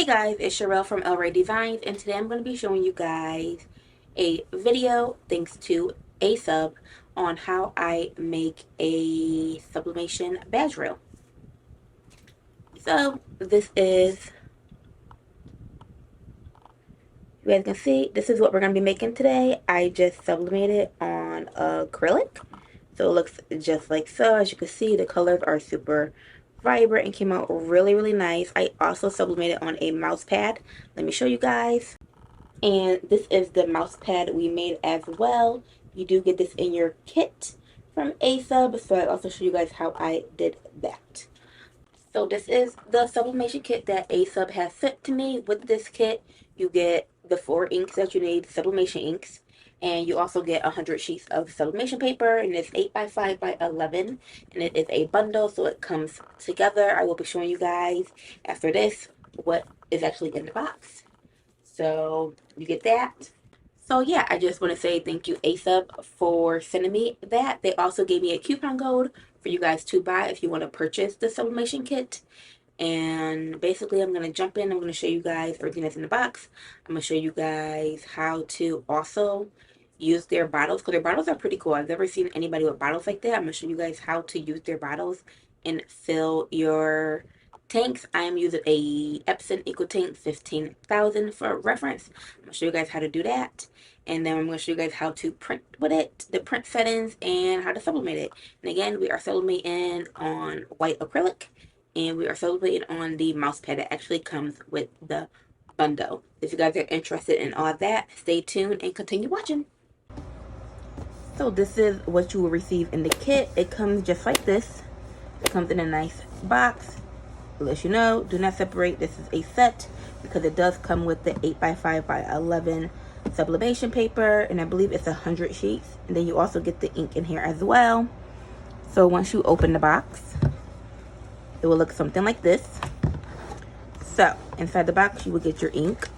Hey guys, it's Sherelle from El Rey Designs, and today I'm going to be showing you guys a video thanks to ASub on how I make a sublimation badge rail. So this is, you guys can see, this is what we're going to be making today. I just sublimated on acrylic, so it looks just like so. As you can see, the colors are super vibrant and came out really nice. I also sublimated on a mouse pad. Let me show you guys. And this is the mouse pad we made as well. You do get this in your kit from ASub, so I'll also show you guys how I did that. So this is the sublimation kit that ASub has sent to me. With this kit, you get the 4 inks that you need, sublimation inks, and you also get 100 sheets of sublimation paper, and it's 8x5 by 11, and it is a bundle, so it comes together. I will be showing you guys after this what is actually in the box. So you get that. So yeah, I just want to say thank you ASub for sending me that. They also gave me a coupon code for you guys to buy if you want to purchase the sublimation kit. And basically I'm going to jump in. I'm going to show you guys everything that's in the box. I'm going to show you guys how to also use their bottles, because their bottles are pretty cool. I've never seen anybody with bottles like that. I'm going to show you guys how to use their bottles and fill your tanks. I am using a Epson EcoTank 15,000 for reference. I'm going to show you guys how to do that. And then I'm going to show you guys how to print with it, the print settings, and how to sublimate it. And again, we are sublimating on white acrylic, and we are sublimating on the mouse pad that actually comes with the bundle. If you guys are interested in all that, stay tuned and continue watching. So this is what you will receive in the kit. It comes just like this. It comes in a nice box. I'll let you know, do not separate. This is a set because it does come with the 8x5 by 11 sublimation paper, and I believe it's 100 sheets. And then you also get the ink in here as well. So once you open the box, it will look something like this. So inside the box, you will get your ink.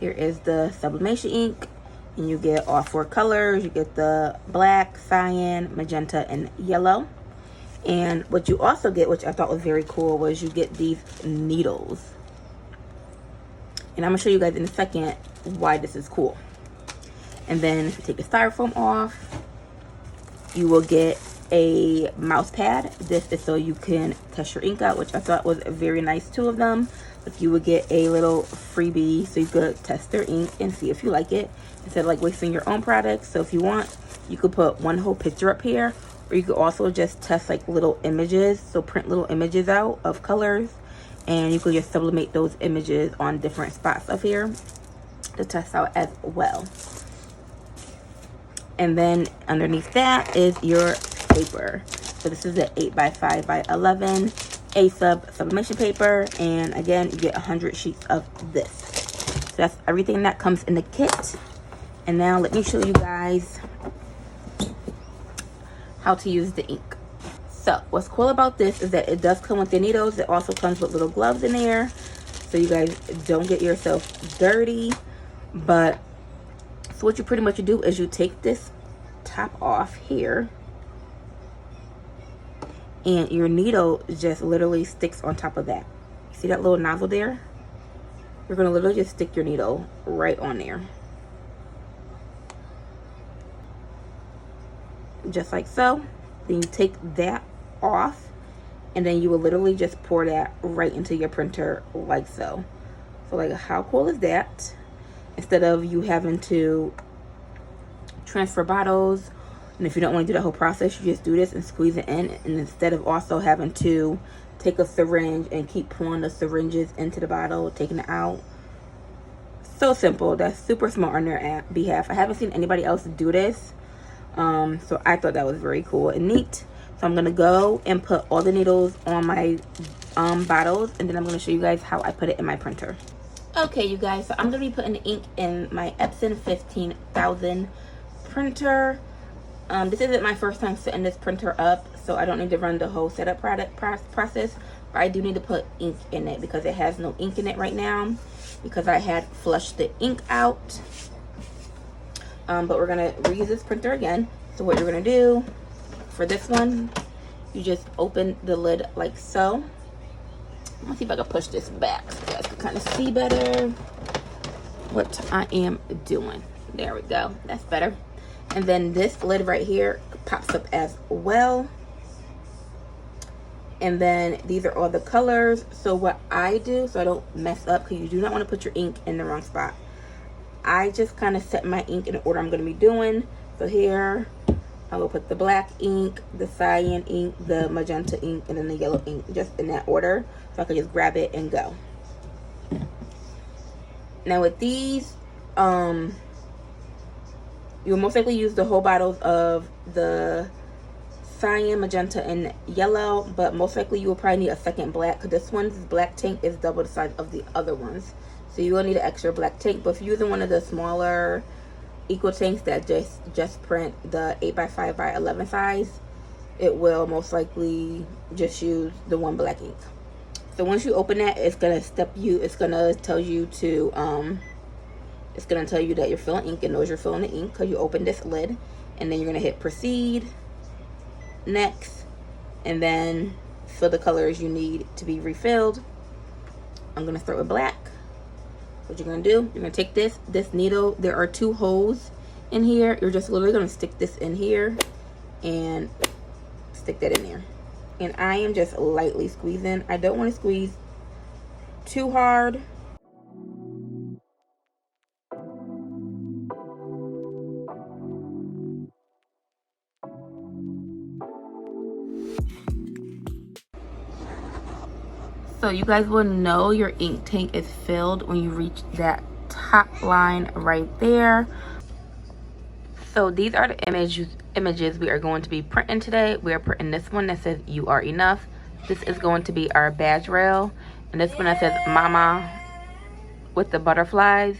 Here is the sublimation ink, and you get all 4 colors. You get the black, cyan, magenta, and yellow. And what you also get, which I thought was very cool, was you get these needles. And I'm going to show you guys in a second why this is cool. And then if you take the styrofoam off, you will get a mouse pad. This is so you can test your ink out, which I thought was very nice, 2 of them. But you would get a little freebie so you could test their ink and see if you like it, instead of like wasting your own products. So if you want, you could put one whole picture up here, or you could also just test like little images. So print little images out of colors, and you could just sublimate those images on different spots up here to test out as well. And then underneath that is your paper. So this is the 8x5 by 11 ASub sublimation paper, and again you get 100 sheets of this. So that's everything that comes in the kit. And now let me show you guys how to use the ink. So what's cool about this is that it does come with the needles. It also comes with little gloves in there, so you guys don't get yourself dirty. But so what you pretty much do is you take this top off here, and your needle just literally sticks on top of that. See that little nozzle there? You're gonna literally just stick your needle right on there, just like so. Then you take that off, and then you will literally just pour that right into your printer like so. So like, how cool is that? Instead of you having to transfer bottles, and if you don't want to do that whole process, you just do this and squeeze it in. And instead of also having to take a syringe and keep pouring the syringes into the bottle, taking it out. So simple. That's super smart on their behalf. I haven't seen anybody else do this, so I thought that was very cool and neat. So I'm gonna go and put all the needles on my bottles, and then I'm gonna show you guys how I put it in my printer. Okay, you guys, so I'm gonna be putting the ink in my Epson 15,000 printer. This isn't my first time setting this printer up, so I don't need to run the whole setup process, but I do need to put ink in it because it has no ink in it right now because I had flushed the ink out. But we're gonna reuse this printer again. So what you're gonna do for this one, you just open the lid like so, Let's see if I can push this back so you guys can kind of see better what I am doing. There we go. That's better. And then this lid right here pops up as well. And then these are all the colors. So what I do, so I don't mess up, because you do not want to put your ink in the wrong spot, I just kind of set my ink in the order I'm going to be doing. So here I will put the black ink, the cyan ink, the magenta ink, and then the yellow ink, just in that order, so I can just grab it and go. Now with these, you'll most likely use the whole bottles of the cyan, magenta, and yellow, but most likely you will probably need a second black, because this one's black tank is double the size of the other ones. So you will need an extra black tank, but if you're using one of the smaller equal tanks that just print the 8x5x11 size, it will most likely just use the one black ink. So once you open that, it's gonna tell you that you're filling ink. It knows you're filling the ink because you opened this lid, and then you're gonna hit proceed, next, and then fill the colors you need to be refilled. I'm gonna start with black. What you're gonna do, you're gonna take this needle, there are 2 holes in here, you're just literally gonna stick this in here and stick that in there. And I am just lightly squeezing. I don't want to squeeze too hard. So you guys will know your ink tank is filled when you reach that top line right there. So these are the images we are going to be printing today. We are printing this one that says "You Are Enough." This is going to be our badge rail, and this one that says "Mama" with the butterflies.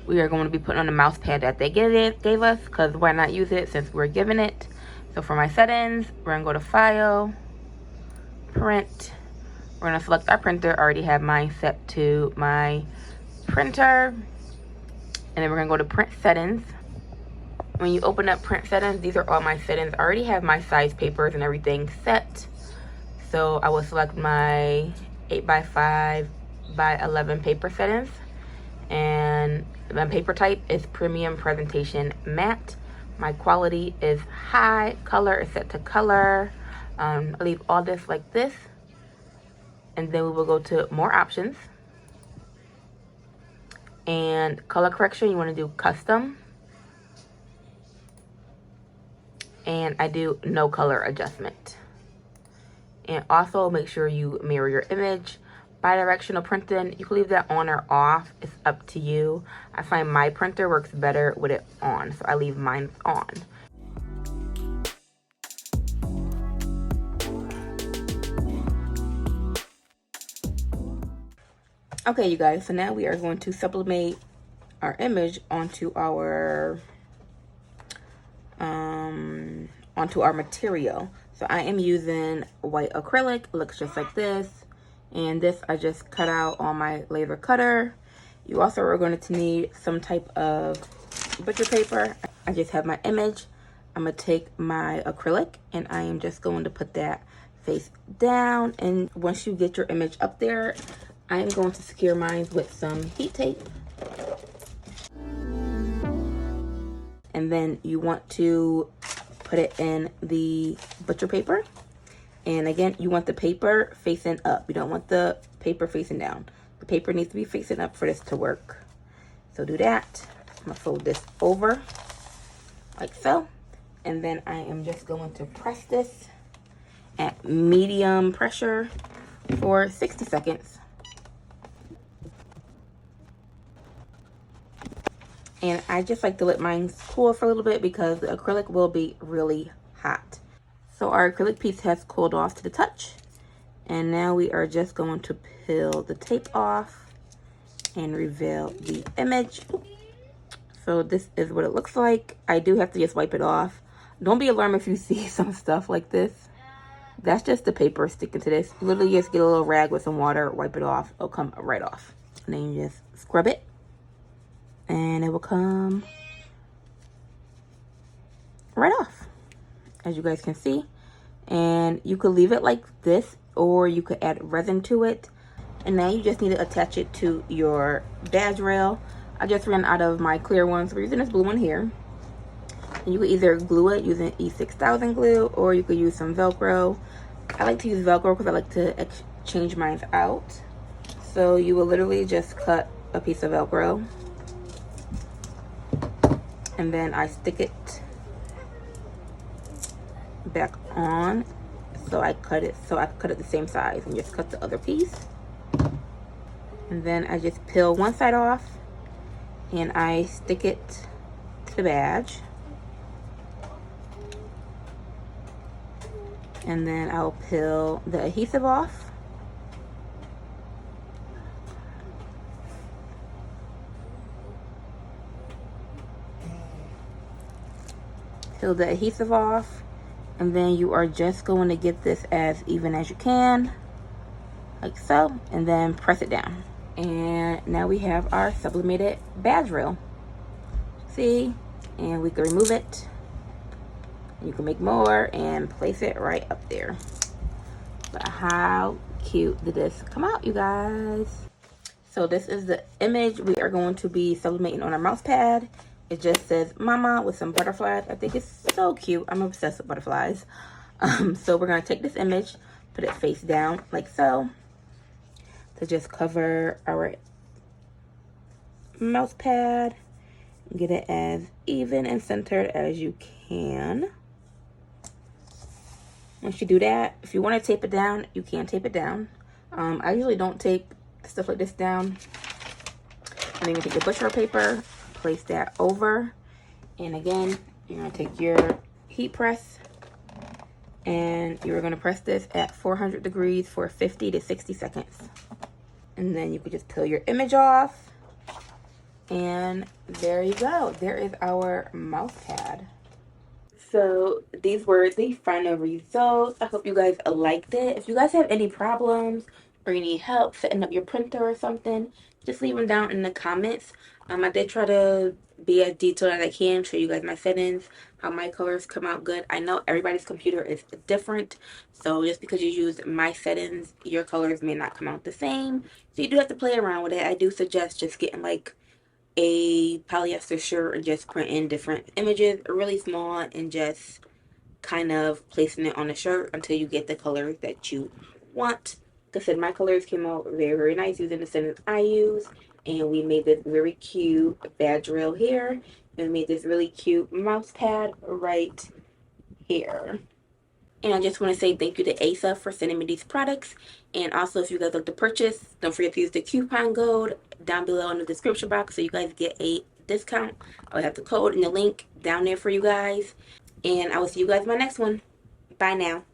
We are going to be putting on the mouse pad that they gave us, because why not use it since we're given it. So for my settings, we're gonna go to File, Print. We're gonna select our printer. I already have mine set to my printer, and then we're gonna go to Print Settings. When you open up Print Settings, these are all my settings. I already have my size papers and everything set. So I will select my 8x5x11 paper settings. And my paper type is Premium Presentation Matte. My quality is high. Color is set to color. I leave all this like this. And then we will go to More Options. And color correction, you want to do Custom. And I do no color adjustment. And also make sure you mirror your image. Bidirectional printing, you can leave that on or off. It's up to you. I find my printer works better with it on, so I leave mine on. Okay, you guys, so now we are going to sublimate our image onto our material. So I am using white acrylic. It looks just like this. And this I just cut out on my laser cutter. You also are going to need some type of butcher paper. I just have my image. I'm going to take my acrylic and I am just going to put that face down. And once you get your image up there, I am going to secure mine with some heat tape. And then you want to put it in the butcher paper. And again, you want the paper facing up. You don't want the paper facing down. The paper needs to be facing up for this to work. So do that. I'm gonna fold this over like so. And then I am just going to press this at medium pressure for 60 seconds. And I just like to let mine cool for a little bit because the acrylic will be really hot. So our acrylic piece has cooled off to the touch. And now we are just going to peel the tape off and reveal the image. So this is what it looks like. I do have to just wipe it off. Don't be alarmed if you see some stuff like this. That's just the paper sticking to this. You literally just get a little rag with some water, wipe it off. It'll come right off. And then you just scrub it. And it will come right off, as you guys can see. And you could leave it like this, or you could add resin to it. And now you just need to attach it to your badge rail. I just ran out of my clear one, so we're using this blue one here. And you could either glue it using E6000 glue, or you could use some Velcro. I like to use Velcro because I like to exchange mine out. So you will literally just cut a piece of Velcro, and then I stick it back on. So I cut it the same size and just cut the other piece. And then I just peel one side off and I stick it to the badge. And then I'll peel the adhesive off. Peel the adhesive off. And then you are just going to get this as even as you can, like so, and then press it down. And now we have our sublimated badge rail. See? And we can remove it. You can make more and place it right up there. But how cute did this come out, you guys? So this is the image we are going to be sublimating on our mouse pad. It just says mama with some butterflies. I think it's so cute. I'm obsessed with butterflies. So we're going to take this image, put it face down like so, to just cover our mouse pad. Get it as even and centered as you can. Once you do that, if you want to tape it down, you can tape it down. I usually don't tape stuff like this down. And then you take your butcher paper, place that over, and again, you're going to take your heat press and you're going to press this at 400 degrees for 50 to 60 seconds. And then you could just peel your image off, and there you go. There is our mouse pad. So these were the final results. I hope you guys liked it. If you guys have any problems or you need help setting up your printer or something, just leave them down in the comments. I did try to be as detailed as I can, show you guys my settings, how my colors come out good. I know everybody's computer is different, so just because you use my settings, your colors may not come out the same. So you do have to play around with it. I do suggest just getting like a polyester shirt and just printing different images really small and just kind of placing it on the shirt until you get the colors that you want. Like I said, my colors came out very, very nice using the settings I use. And we made this very cute badge rail here. And we made this really cute mouse pad right here. And I just want to say thank you to ASubs for sending me these products. And also, if you guys like to purchase, don't forget to use the coupon code down below in the description box so you guys get a discount. I'll have the code and the link down there for you guys. And I will see you guys in my next one. Bye now.